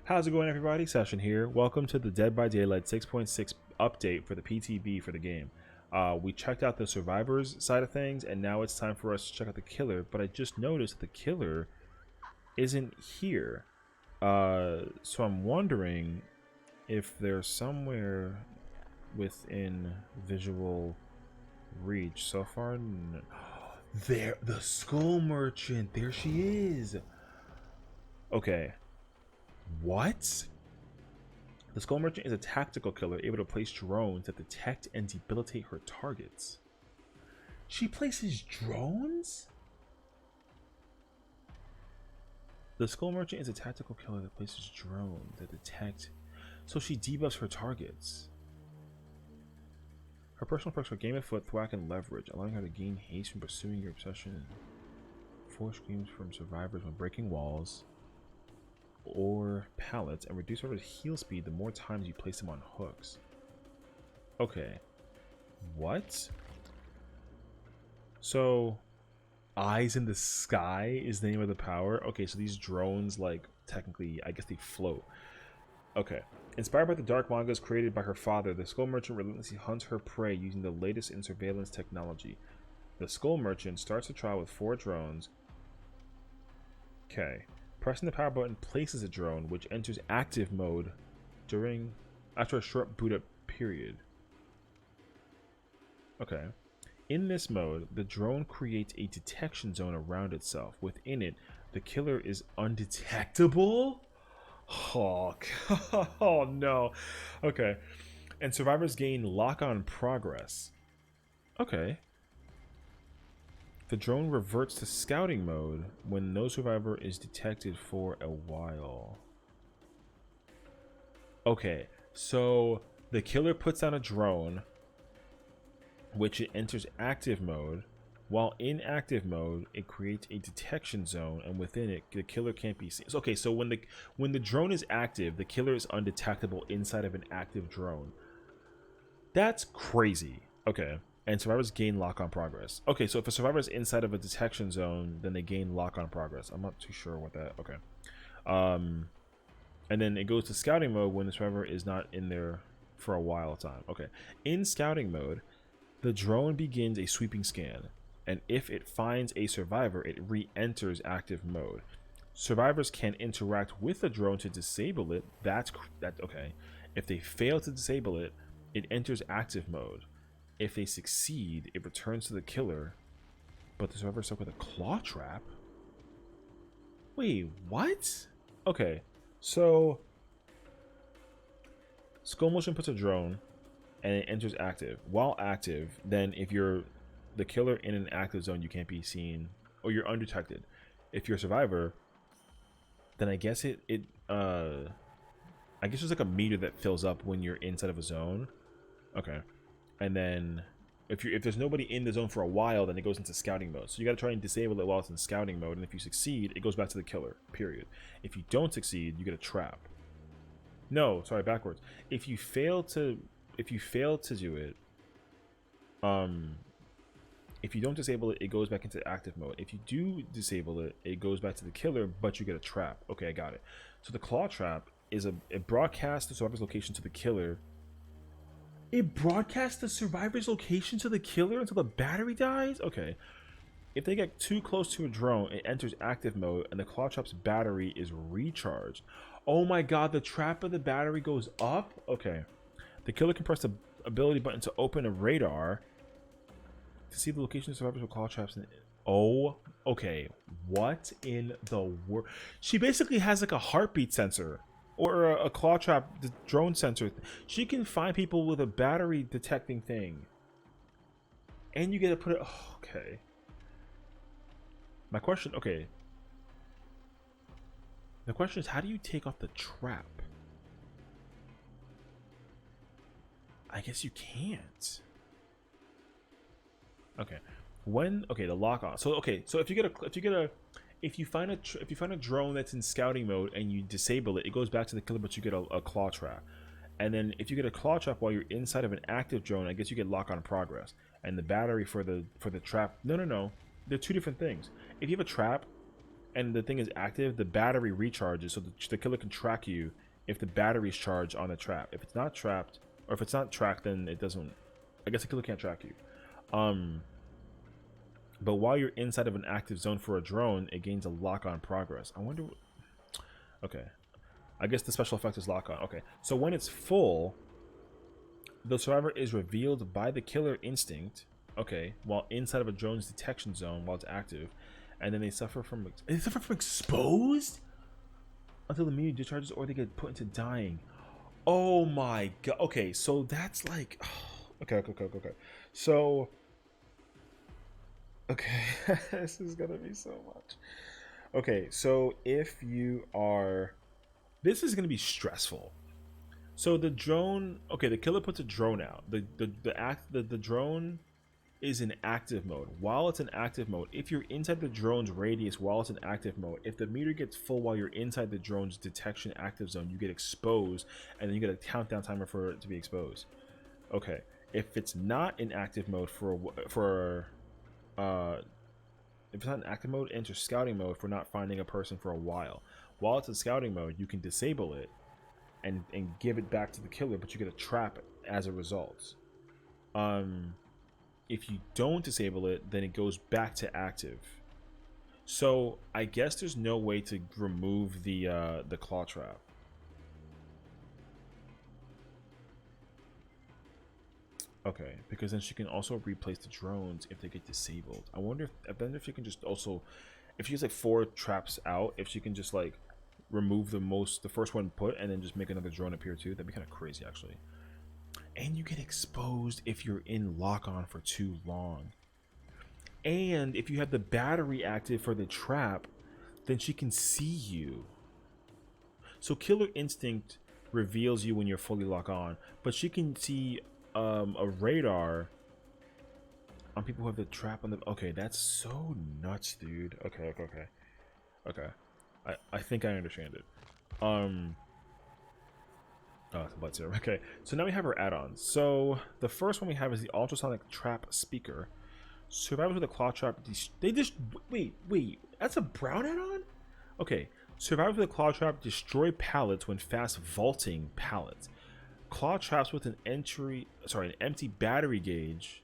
How's it going, everybody? Sessiion here. Welcome to the Dead by Daylight 6.6 update for the PTB for the game. We checked out the survivors side of things, and now it's time for us to check out the killer. But I just noticed the killer isn't here. So I'm wondering if there's somewhere within visual reach. So far, no. There, the skull merchant. There she is. Okay. What? The Skull Merchant is a tactical killer able to place drones that detect and debilitate her targets. She places drones? The Skull Merchant is a tactical killer that places drones that detect, so she debuffs her targets. Her personal perks are Game of Foot, Thwack, and Leverage, allowing her to gain haste from pursuing your obsession and force screams from survivors when breaking walls or pallets, and reduce survivors' heal speed the more times you place them on hooks. Okay. What? So, Eyes in the Sky is the name of the power? Okay, so these drones, like, technically, I guess they float. Okay. Inspired by the dark mangas created by her father, the Skull Merchant relentlessly hunts her prey using the latest in surveillance technology. The Skull Merchant starts the trial with 4 drones. Okay. Pressing the power button places a drone, which enters active mode after a short boot up period. Okay. In this mode, the drone creates a detection zone around itself. Within it, the killer is undetectable? Oh, oh no. Okay. And survivors gain lock-on progress. Okay. The drone reverts to scouting mode when no survivor is detected for a while. Okay, so the killer puts down a drone, which it enters active mode. While in active mode, it creates a detection zone, and within it, the killer can't be seen. Okay, so when the drone is active, the killer is undetectable inside of an active drone. That's crazy. Okay. And survivors gain lock-on progress. Okay, so if a survivor is inside of a detection zone, then they gain lock-on progress. I'm not too sure what that... Okay. And then it goes to scouting mode when the survivor is not in there for a while of time. Okay. In scouting mode, the drone begins a sweeping scan. And if it finds a survivor, it re-enters active mode. Survivors can interact with the drone to disable it. That's okay. If they fail to disable it, it enters active mode. If they succeed, it returns to the killer, but the survivor is stuck with a claw trap? Wait, what? Okay, so Skull Motion puts a drone and it enters active. While active, then if you're the killer in an active zone, you can't be seen, or you're undetected. If you're a survivor, then I guess I guess there's like a meter that fills up when you're inside of a zone. Okay. And then if there's nobody in the zone for a while, then it goes into scouting mode. So you got to try and disable it while it's in scouting mode, and if you succeed, it goes back to the killer, period. If you don't succeed, you get a trap. No, sorry, backwards. If you fail to do it, if you don't disable it, it goes back into active mode. If you do disable it, it goes back to the killer, but you get a trap. Okay, I got it. So the claw trap is it broadcasts the survivor's location to the killer. It broadcasts the survivor's location to the killer until the battery dies? Okay. If they get too close to a drone, it enters active mode and the claw trap's battery is recharged. Oh my god, the trap of the battery goes up? Okay. The killer can press the ability button to open a radar to see the location of survivors with claw traps. Oh, okay. What in the world? She basically has like a heartbeat sensor. Or a claw trap, the drone sensor. She can find people with a battery detecting thing. And you get to put it... Oh, okay. My question... Okay. The question is, how do you take off the trap? I guess you can't. Okay. Okay, the lock on. So okay, so if you find a drone that's in scouting mode and you disable it, it goes back to the killer, but you get a claw trap. And then if you get a claw trap while you're inside of an active drone, I guess you get lock-on progress. And the battery for the trap. No. They're two different things. If you have a trap and the thing is active, the battery recharges, so the killer can track you if the battery's charged on the trap. If it's not trapped, or if it's not tracked, then it doesn't. I guess the killer can't track you. But while you're inside of an active zone for a drone, it gains a lock-on progress. I wonder. Okay, I guess the special effect is lock-on. Okay, so when it's full, the survivor is revealed by the killer instinct. Okay, while inside of a drone's detection zone while it's active, and then they suffer from exposed until the meter discharges or they get put into dying. Oh my god. Okay, so that's like okay. So okay, this is gonna be so much. Okay, so if you are, this is gonna be stressful. So the drone, okay, the killer puts a drone out. The drone is in active mode. While it's in active mode, if you're inside the drone's radius while it's in active mode, if the meter gets full while you're inside the drone's detection active zone, you get exposed, and then you get a countdown timer for it to be exposed. Okay, if it's not in active mode if it's not in active mode, enter scouting mode for not finding a person for a while. While it's in scouting mode, you can disable it and give it back to the killer, but you get a trap as a result. If you don't disable it, then it goes back to active. So I guess there's no way to remove the claw trap. Okay, because then she can also replace the drones if they get disabled. I wonder if she can just also, if she has like 4 traps out, if she can just like remove the first one put and then just make another drone appear too. That'd be kind of crazy actually. And you get exposed if you're in lock-on for too long. And if you have the battery active for the trap, then she can see you. So Killer Instinct reveals you when you're fully locked on, but she can see a radar on people who have the trap on the. Okay, that's so nuts, dude. Okay. I think I understand it. Oh, it's a butt zero. Okay, so now we have our add-ons. So the first one we have is the ultrasonic trap speaker. Survivors with a claw trap. They just wait. That's a brown add-on. Okay, survivors with a claw trap destroy pallets when fast vaulting pallets. Claw traps with an empty battery gauge.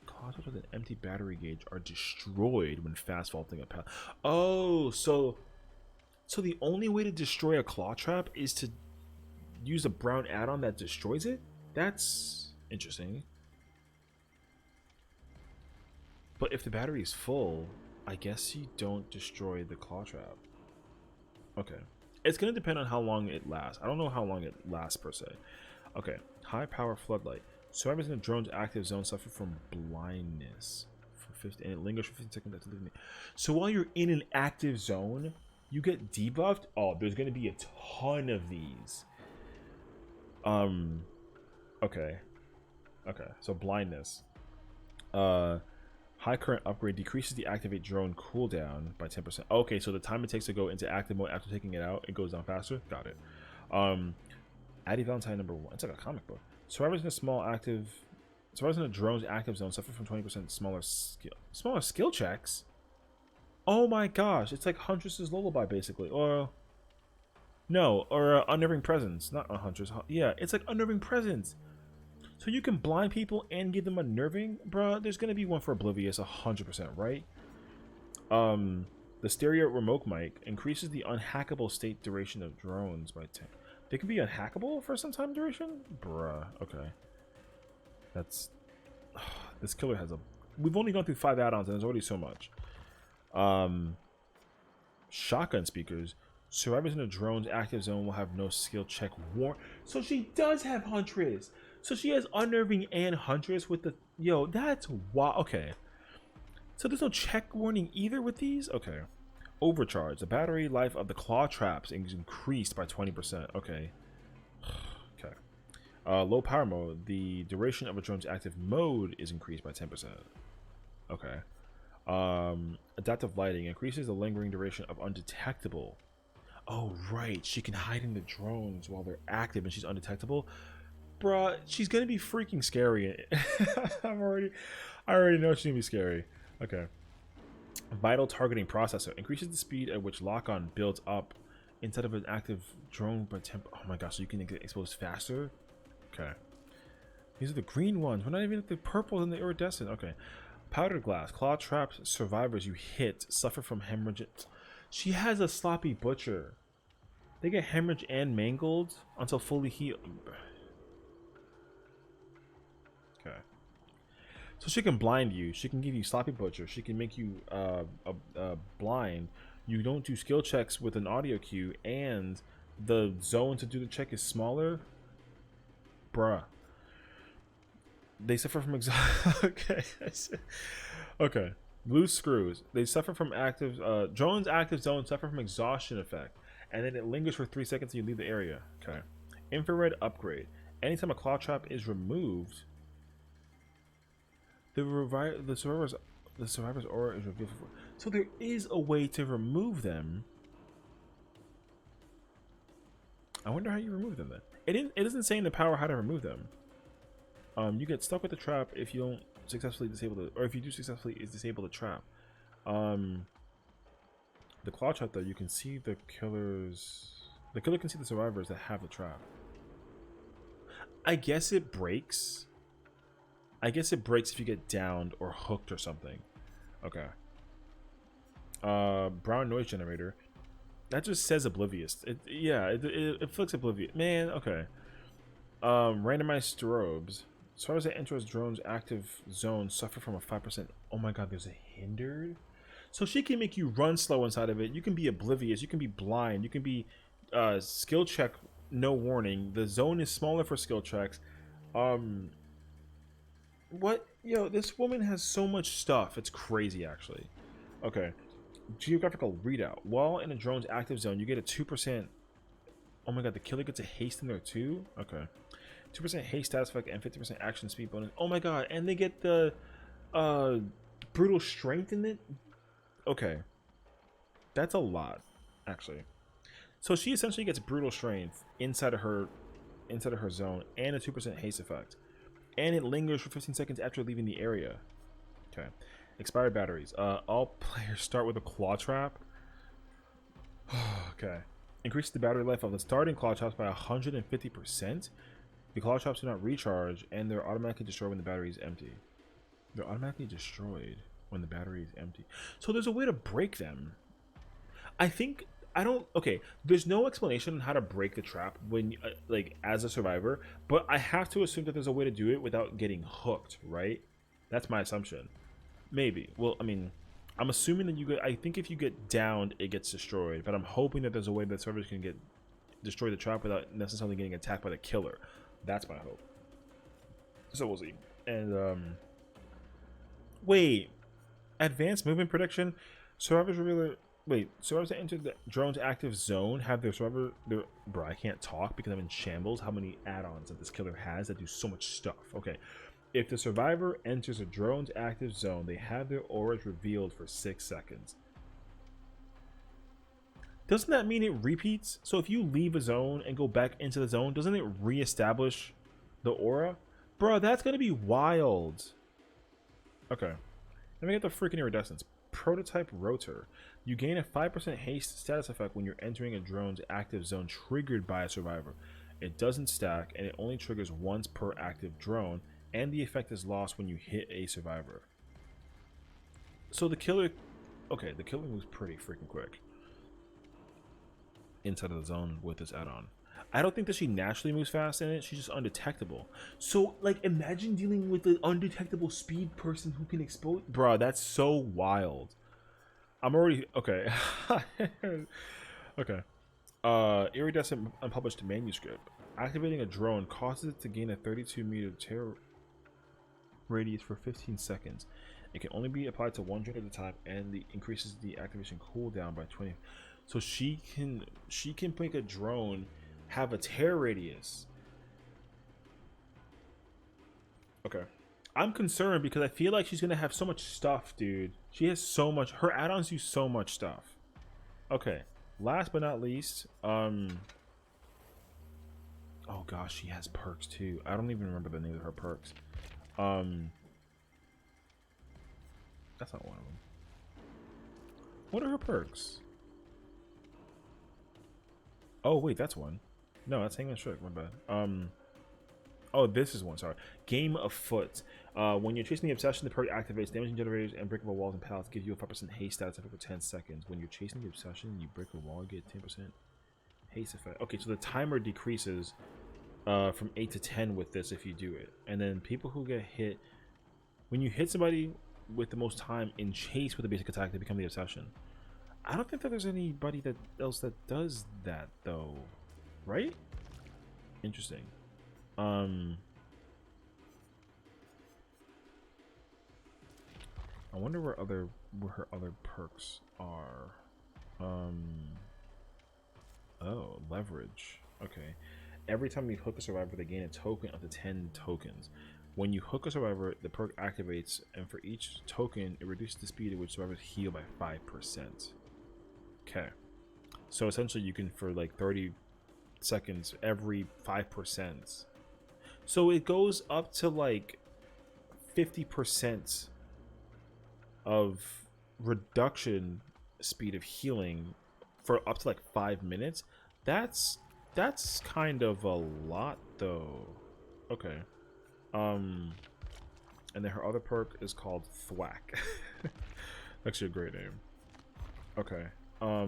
Claw traps with an empty battery gauge are destroyed when fast vaulting a pallet. Oh, so the only way to destroy a claw trap is to use a brown add-on that destroys it? That's interesting. But if the battery is full, I guess you don't destroy the claw trap. Okay. It's going to depend on how long it lasts. I don't know how long it lasts per se. Okay. High power floodlight. Survivors in the drone's active zone suffer from blindness for 50, and it lingers for 15 seconds after leaving. So while you're in an active zone, you get debuffed. Oh, there's going to be a ton of these. Okay. So blindness. High current upgrade decreases the activate drone cooldown by 10%. Okay, so the time it takes to go into active mode after taking it out, it goes down faster. Got it. Addie Valentine number 1. It's like a comic book. Survivors in a drone's active zone suffer from 20% smaller skill checks. Oh my gosh, it's like Huntress's Lullaby basically, or Unnerving Presence, not a Huntress. Yeah, it's like Unnerving Presence. So you can blind people and give them unnerving, bruh. There's gonna be one for Oblivious, 100%, right? The stereo remote mic increases the unhackable state duration of drones by 10. They can be unhackable for some time duration, bruh. Okay, that's this killer has a. We've only gone through 5 add-ons and there's already so much. Shotgun speakers. Survivors in a drone's active zone will have no skill check warn. So she does have Huntress. So she has Unnerving and Huntress with the... Yo, that's wild. Okay. So there's no check warning either with these? Okay. Overcharge. The battery life of the claw traps is increased by 20%. Okay. Okay. Low power mode. The duration of a drone's active mode is increased by 10%. Okay. Adaptive lighting increases the lingering duration of undetectable. Oh, right. She can hide in the drones while they're active and she's undetectable. Bruh, she's gonna be freaking scary. I already know she's gonna be scary. Okay. Vital targeting processor increases the speed at which lock-on builds up instead of an active drone by temp. Oh my gosh, so you can get exposed faster. Okay. These are the green ones. We're not even at the purple and the iridescent. Okay. Powder glass. Claw traps survivors you hit suffer from hemorrhage. She has a sloppy butcher. They get hemorrhage and mangled until fully healed. Okay. So she can blind you. She can give you sloppy butcher. She can make you blind. You don't do skill checks with an audio cue, and the zone to do the check is smaller. Bruh. They suffer from okay. Okay. Loose screws. They suffer from active drones active zone suffer from exhaustion effect, and then it lingers for 3 seconds and you leave the area. Okay. Infrared upgrade. Anytime a claw trap is removed, the survivor's aura is revealed. So there is a way to remove them. I wonder how you remove them then. It doesn't say in the power how to remove them. You get stuck with the trap if you don't successfully disable it, or if you do successfully disable the trap. The claw trap though, you can see the killers. The killer can see the survivors that have the trap. I guess it breaks. I guess it breaks if you get downed or hooked or something. Okay. Brown noise generator. That just says oblivious. It flicks oblivious. Man, okay. Randomized strobes. As far as it enters drone's active zone, suffer from a 5%. Oh my god, there's a hindered? So she can make you run slow inside of it. You can be oblivious. You can be blind. You can be skill check, no warning. The zone is smaller for skill checks. What? Yo, this woman has so much stuff. It's crazy, actually. Okay. Geographical readout. While in a drone's active zone, you get a 2%. Oh my god, the killer gets a haste in there too? Okay. 2% haste status effect and 50% action speed bonus. Oh my god, and they get the brutal strength in it? Okay. That's a lot, actually. So she essentially gets brutal strength inside of her zone and a 2% haste effect. And it lingers for 15 seconds after leaving the area. Okay. Expired batteries. All players start with a claw trap. Okay. Increase the battery life of the starting claw traps by 150%. The claw traps do not recharge, and they're automatically destroyed when the battery is empty. They're automatically destroyed when the battery is empty. So there's a way to break them. Okay, there's no explanation on how to break the trap when, like, as a survivor, but I have to assume that there's a way to do it without getting hooked, right? That's my assumption. Maybe. Well, I mean, I'm assuming that I think if you get downed, it gets destroyed, but I'm hoping that there's a way that survivors can destroy the trap without necessarily getting attacked by the killer. That's my hope. So we'll see. And, wait. Advanced movement prediction? Survivors that enter the drone's active zone have bro, I can't talk because I'm in shambles. How many add-ons that this killer has that do so much stuff. Okay. If the survivor enters a drone's active zone, they have their auras revealed for 6 seconds. Doesn't that mean it repeats? So if you leave a zone and go back into the zone, doesn't it reestablish the aura? Bro, that's gonna be wild. Okay. Let me get the freaking iridescence. Prototype rotor. You gain a 5% haste status effect when you're entering a drone's active zone triggered by a survivor. It doesn't stack, and it only triggers once per active drone, and the effect is lost when you hit a survivor. So the killer... Okay, the killer moves pretty freaking quick inside of the zone with this add-on. I don't think that she naturally moves fast in it. She's just undetectable. So, like, imagine dealing with an undetectable speed person who can explode. Bruh, that's so wild. I'm already... Okay. Okay. Iridescent unpublished manuscript. Activating a drone causes it to gain a 32-meter terror radius for 15 seconds. It can only be applied to one drone at a time, and increases the activation cooldown by 20. So she can make a drone have a tear radius. Okay. I'm concerned because I feel like she's gonna have so much stuff, dude. She has so much. Her add-ons use so much stuff. Okay. Last but not least, oh gosh, she has perks too. I don't even remember the name of her perks. That's not one of them. What are her perks? Oh wait, that's one. No, that's Hangman Shook. My bad. Oh, this is one. Sorry. Game of Foot. When you're chasing the obsession, the perk activates damaging generators and breakable walls and pallets. Give you a 5% haste stats effect for 10 seconds. When you're chasing the obsession, you break a wall, you get 10% haste effect. Okay, so the timer decreases from 8 to 10 with this if you do it. And then people who get hit, when you hit somebody with the most time in chase with a basic attack, they become the obsession. I don't think that there's anybody else that does that though, right? Interesting. I wonder where her other perks are. Oh, leverage. Okay. Every time you hook a survivor, they gain a token up to 10 tokens. When you hook a survivor, the perk activates, and for each token, it reduces the speed at which survivors heal by 5%. Okay. So essentially, you can, for like 30 seconds, every 5%. So it goes up to like 50% of reduction speed of healing for up to like 5 minutes. That's kind of a lot though. Okay. And then her other perk is called Thwack. Actually a great name. Okay. Oh,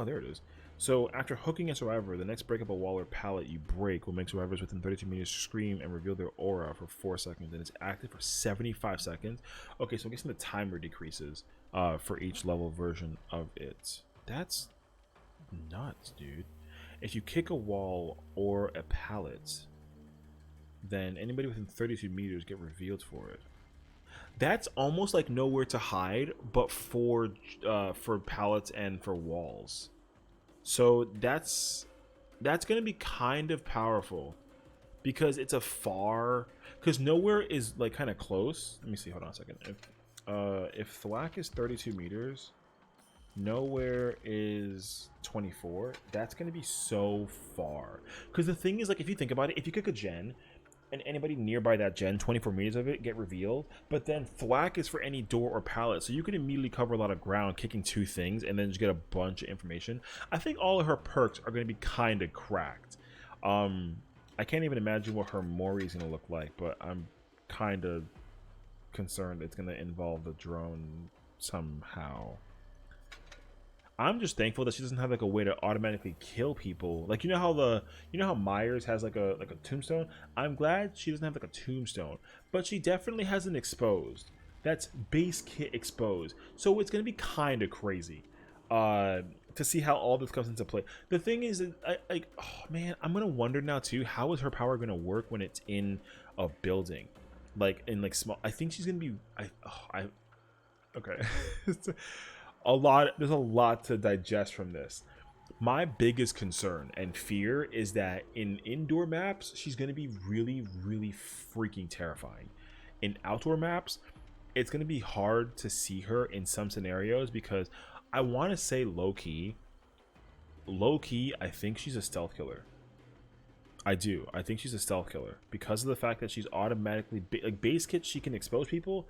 there it is. So after hooking a survivor, the next breakable wall or pallet you break will make survivors within 32 meters scream and reveal their aura for 4 seconds, and it's active for 75 seconds. Okay, so I'm guessing the timer decreases for each level version of it. That's nuts, dude. If you kick a wall or a pallet, then anybody within 32 meters get revealed for it. That's almost like nowhere to hide, but for pallets and for walls. So that's gonna be kind of powerful because it's a far, because nowhere is like kind of close. Let me see. Hold on a second. If Thwack is 32 meters, nowhere is 24. That's gonna be so far. Because the thing is, like, if you think about it, if you kick a gen and anybody nearby that gen, 24 meters of it get revealed, but then Thwack is for any door or pallet, so you can immediately cover a lot of ground kicking 2 things and then just get a bunch of information. I think all of her perks are going to be kind of cracked. I can't even imagine what her Mori is going to look like, but I'm kind of concerned it's going to involve the drone somehow. I'm just thankful that she doesn't have like a way to automatically kill people. Like, you know how Myers has like a tombstone? I'm glad she doesn't have like a tombstone, but she definitely has an exposed. That's base kit exposed. So it's gonna be kind of crazy to see how all this comes into play. The thing is that oh man, I'm gonna wonder now too, how is her power gonna work when it's in a building, like in like small. I think she's gonna be okay. There's a lot to digest from this. My biggest concern and fear is that in indoor maps, she's going to be really, really freaking terrifying. In outdoor maps, it's going to be hard to see her in some scenarios because I want to say low-key, I think she's a stealth killer. I do. I think she's a stealth killer because of the fact that she's automatically, like base kit, she can expose people,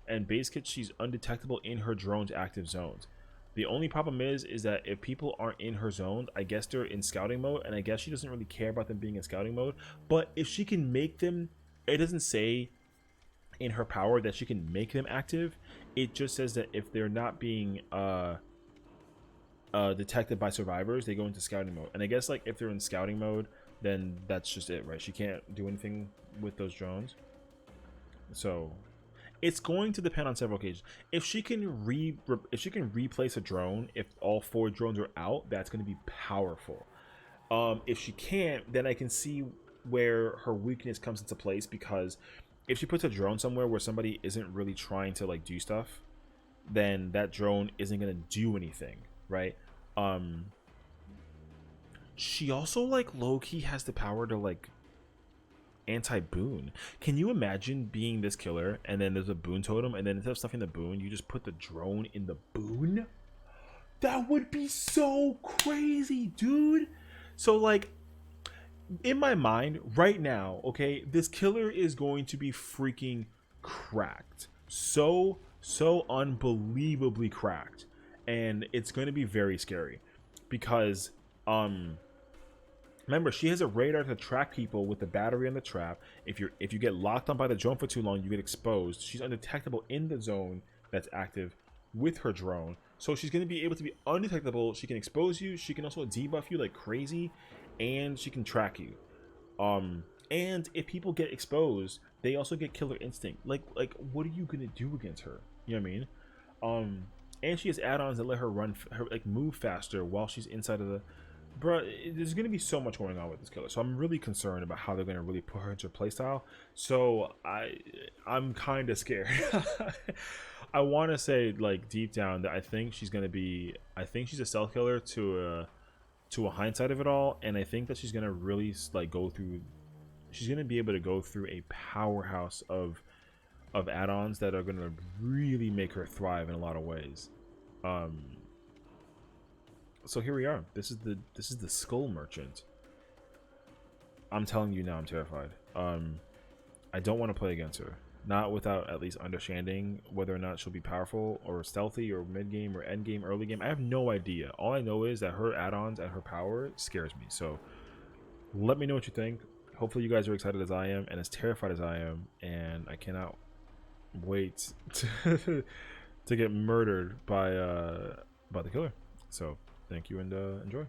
and base kit, she's undetectable in her drone's active zones. The only problem is that if people aren't in her zone, I guess they're in scouting mode, and I guess she doesn't really care about them being in scouting mode. But if she can make them, it doesn't say in her power that she can make them active. It just says that if they're not being detected by survivors, they go into scouting mode. And I guess like if they're in scouting mode, then that's just it, right? She can't do anything with those drones. So it's going to depend on several occasions. If she can replace a drone, if all 4 drones are out, that's going to be powerful. If she can't, then I can see where her weakness comes into place, because if she puts a drone somewhere where somebody isn't really trying to like do stuff, then that drone isn't going to do anything, right? She also like low-key has the power to like anti-boon. Can you imagine being this killer and then there's a boon totem, and then instead of stuffing the boon, you just put the drone in the boon? That would be so crazy, dude. So like in my mind right now, okay, this killer is going to be freaking cracked. So so unbelievably cracked, and it's going to be very scary because remember, she has a radar to track people with the battery and the trap. If you get locked on by the drone for too long, you get exposed. She's undetectable in the zone that's active with her drone, so she's going to be able to be undetectable. She can expose you, she can also debuff you like crazy, and she can track you. And if people get exposed, they also get killer instinct. Like what are you gonna do against her? You know what I mean? And she has add-ons that let her move faster while she's inside of the. Bruh, there's gonna be so much going on with this killer, so I'm really concerned about how they're gonna really put her into her playstyle. So I'm kind of scared. I want to say, like, deep down that I think she's a stealth killer to a hindsight of it all, and I think that she's gonna really like go through. She's gonna be able to go through a powerhouse of add-ons that are gonna really make her thrive in a lot of ways. So here we are. This is the Skull Merchant. I'm telling you now, I'm terrified. I don't want to play against her, not without at least understanding whether or not she'll be powerful or stealthy or mid game or end game, early game. I have no idea. All I know is that her add-ons and her power scares me. So let me know what you think. Hopefully you guys are excited as I am and as terrified as I am, and I cannot wait to get murdered by the killer. So thank you and enjoy.